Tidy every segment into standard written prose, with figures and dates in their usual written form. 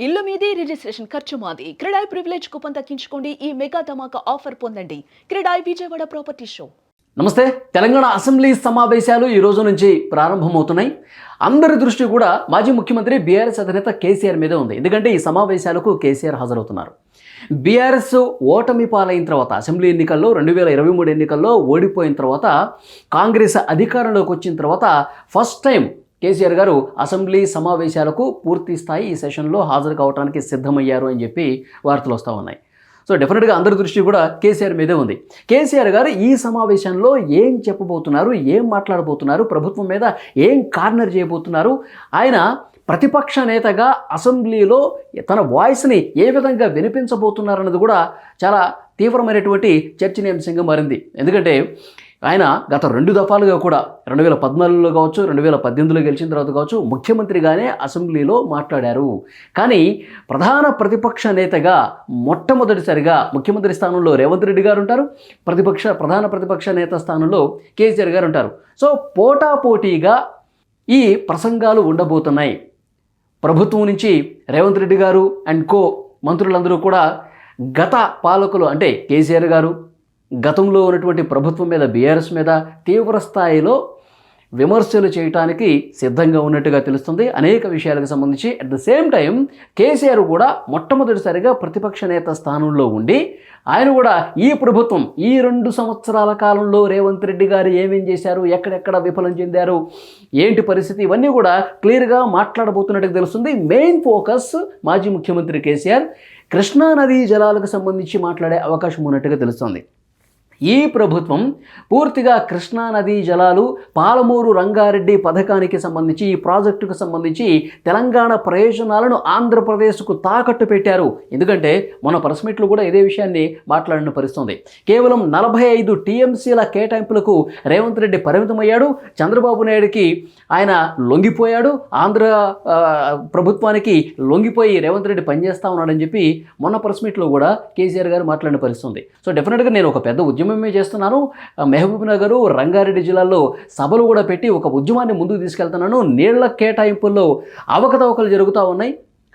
ఇల్లు మీది రిజిస్ట్రేషన్ ఖర్చు మాది. క్రెడాయ్ ప్రివిలేజ్ కూపన్ తగ్గించుకోండి. ఈ మెగా ధమాకా ఆఫర్ పొందండి. CREDAI Vijayawada property show. నమస్తే. తెలంగాణ అసెంబ్లీ సమావేశాలు ఈ రోజు నుంచి ప్రారంభమవుతున్నాయి. అందరి దృష్టి కూడా మాజీ ముఖ్యమంత్రి బీఆర్ఎస్ అధినేత కేసీఆర్ మీదే ఉంది. ఎందుకంటే ఈ సమావేశాలకు కేసీఆర్ హాజరవుతున్నారు. బీఆర్ఎస్ ఓటమి పాలైన తర్వాత అసెంబ్లీ ఎన్నికల్లో 2023 ఎన్నికల్లో ఓడిపోయిన తర్వాత కాంగ్రెస్ అధికారంలోకి వచ్చిన తర్వాత ఫస్ట్ టైం కేసీఆర్ గారు అసెంబ్లీ సమావేశాలకు పూర్తి స్థాయి ఈ సెషన్లో హాజరు కావడానికి సిద్ధమయ్యారు అని చెప్పి వార్తలు వస్తూ ఉన్నాయి. సో డెఫినెట్గా అందరి దృష్టి కూడా కేసీఆర్ మీదే ఉంది. కేసీఆర్ గారు ఈ సమావేశంలో ఏం చెప్పబోతున్నారు, ఏం మాట్లాడబోతున్నారు, ప్రభుత్వం మీద ఏం కార్నర్ చేయబోతున్నారు, ఆయన ప్రతిపక్ష నేతగా అసెంబ్లీలో తన వాయిస్ని ఏ విధంగా వినిపించబోతున్నారన్నది కూడా చాలా తీవ్రమైనటువంటి చర్చనీయాంశంగా మారింది. ఎందుకంటే ఆయన గత 2 దఫాలుగా కూడా 2014లో కావచ్చు, 2018లో గెలిచిన తర్వాత కావచ్చు ముఖ్యమంత్రిగానే అసెంబ్లీలో మాట్లాడారు. కానీ ప్రధాన ప్రతిపక్ష నేతగా మొట్టమొదటిసారిగా ముఖ్యమంత్రి స్థానంలో రేవంత్ రెడ్డి గారు ఉంటారు, ప్రధాన ప్రతిపక్ష నేత స్థానంలో కేసీఆర్ గారు ఉంటారు. సో పోటాపోటీగా ఈ ప్రసంగాలు ఉండబోతున్నాయి. ప్రభుత్వం నుంచి రేవంత్ రెడ్డి గారు అండ్ కో మంత్రులందరూ కూడా గత పాలకులు అంటే కేసీఆర్ గారు గతంలో ఉన్నటువంటి ప్రభుత్వం మీద బీఆర్ఎస్ మీద తీవ్ర స్థాయిలో విమర్శలు చేయడానికి సిద్ధంగా ఉన్నట్టుగా తెలుస్తుంది. అనేక విషయాలకు సంబంధించి at the same time KCR కూడా మొట్టమొదటిసారిగా ప్రతిపక్ష నేత స్థానంలో ఉండి ఆయన కూడా ఈ ప్రభుత్వం ఈ 2 సంవత్సరాల కాలంలో రేవంత్ రెడ్డి గారు ఏమేం చేశారు, ఎక్కడెక్కడ విఫలం చెందారు, ఏంటి పరిస్థితి, ఇవన్నీ కూడా క్లియర్గా మాట్లాడబోతున్నట్టుగా తెలుస్తుంది. మెయిన్ ఫోకస్ మాజీ ముఖ్యమంత్రి కేసీఆర్ కృష్ణా నదీ జలాలకు సంబంధించి మాట్లాడే అవకాశం ఉన్నట్టుగా తెలుస్తుంది. ఈ ప్రభుత్వం పూర్తిగా కృష్ణా నదీ జలాలు పాలమూరు రంగారెడ్డి పథకానికి సంబంధించి ఈ ప్రాజెక్టుకు సంబంధించి తెలంగాణ ప్రయోజనాలను ఆంధ్రప్రదేశ్కు తాకట్టు పెట్టారు. ఎందుకంటే మన ప్రెస్ మీట్లో కూడా ఇదే విషయాన్ని మాట్లాడిన పరిస్థితుంది. కేవలం 45 టీఎంసీల కేటాయింపులకు రేవంత్ రెడ్డి పరిమితమయ్యాడు. చంద్రబాబు నాయుడుకి ఆయన లొంగిపోయాడు. ఆంధ్ర ప్రభుత్వానికి లొంగిపోయి రేవంత్ రెడ్డి పనిచేస్తా ఉన్నాడని చెప్పి మొన్న ప్రెస్ మీట్లో కూడా కేసీఆర్ గారు మాట్లాడిన పరిస్థితుంది. సో డెఫినెట్గా నేను ఒక పెద్ద ఉద్యమమే చేస్తున్నాను, మహబూబ్ నగర్ రంగారెడ్డి జిల్లాల్లో సభలు కూడా పెట్టి ఒక ఉద్యమాన్ని ముందుకు తీసుకెళ్తున్నాను, నీళ్ల కేటాయింపుల్లో అవకతవకలు జరుగుతూ ఉన్నాయి,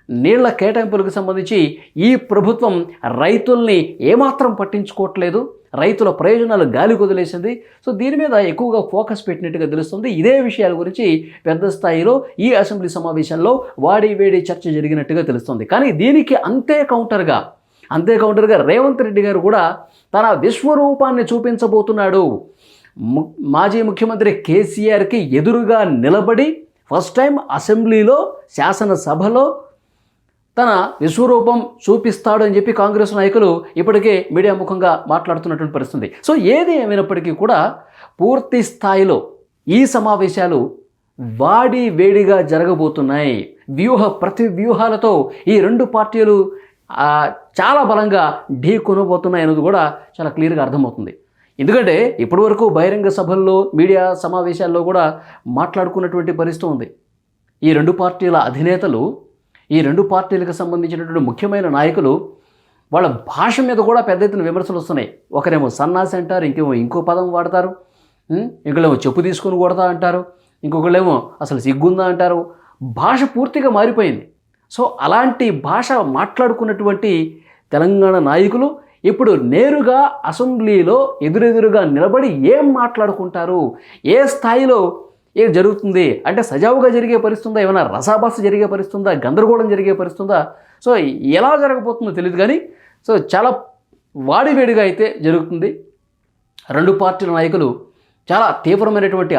నీళ్ల కేటాయింపులకు సంబంధించి ఈ ప్రభుత్వం రైతుల్ని ఏమాత్రం పట్టించుకోవట్లేదు, రైతుల ప్రయోజనాలు గాలి కుదిలేసింది. సో దీని మీద ఎక్కువగా ఫోకస్ పెట్టినట్టుగా తెలుస్తుంది. ఇదే విషయాల గురించి పెద్ద స్థాయిలో ఈ అసెంబ్లీ సమావేశంలో వాడి వేడి చర్చ జరిగినట్టుగా తెలుస్తుంది. కానీ దీనికి అంతే కౌంటర్గా రేవంత్ రెడ్డి గారు కూడా తన విశ్వరూపాన్ని చూపించబోతున్నాడు. మాజీ ముఖ్యమంత్రి కేసీఆర్కి ఎదురుగా నిలబడి ఫస్ట్ టైం అసెంబ్లీలో శాసనసభలో తన విశ్వరూపం చూపిస్తాడు అని చెప్పి కాంగ్రెస్ నాయకులు ఇప్పటికే మీడియా ముఖంగా మాట్లాడుతున్నటువంటి పరిస్థితి. సో ఏది ఏమైనప్పటికీ కూడా పూర్తి స్థాయిలో ఈ సమావేశాలు వాడి వేడిగా జరగబోతున్నాయి. ప్రతి వ్యూహాలతో ఈ 2 పార్టీలు చాలా బలంగా ఢీ కొనబోతున్నాయి అనేది కూడా చాలా క్లియర్గా అర్థమవుతుంది. ఎందుకంటే ఇప్పటివరకు బహిరంగ సభల్లో మీడియా సమావేశాల్లో కూడా మాట్లాడుకున్నటువంటి పరిస్థితి ఉంది. ఈ 2 పార్టీల అధినేతలు, ఈ 2 పార్టీలకు సంబంధించినటువంటి ముఖ్యమైన నాయకులు వాళ్ళ భాష మీద కూడా పెద్ద ఎత్తున విమర్శలు వస్తున్నాయి. ఒకరేమో సన్నాసి అంటారు, ఇంకో పదం వాడతారు, ఇంకొకళ్ళేమో చెప్పు తీసుకొని కొడతా అంటారు, ఇంకొకళ్ళేమో అసలు సిగ్గుందా అంటారు. భాష పూర్తిగా మారిపోయింది. సో అలాంటి భాష మాట్లాడుకున్నటువంటి తెలంగాణ నాయకులు ఇప్పుడు నేరుగా అసెంబ్లీలో ఎదురెదురుగా నిలబడి ఏం మాట్లాడుకుంటారు, ఏ స్థాయిలో ఏం జరుగుతుంది అంటే సజావుగా జరిగే పరిస్థితుందా, ఏమైనా రసాభాస జరిగే పరిస్థితుందా, గందరగోళం జరిగే పరిస్థితుందా, సో ఎలా జరగబోతుందో తెలియదు. కానీ సో చాలా వాడివేడిగా అయితే జరుగుతుంది. 2 పార్టీల నాయకులు చాలా తీవ్రమైనటువంటి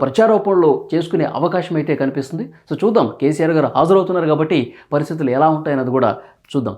ప్రత్యారోపణలు చేసుకునే అవకాశం అయితే కనిపిస్తుంది. సో చూద్దాం, కేసీఆర్ గారు హాజరవుతున్నారు కాబట్టి పరిస్థితులు ఎలా ఉంటాయన్నది కూడా చూద్దాం.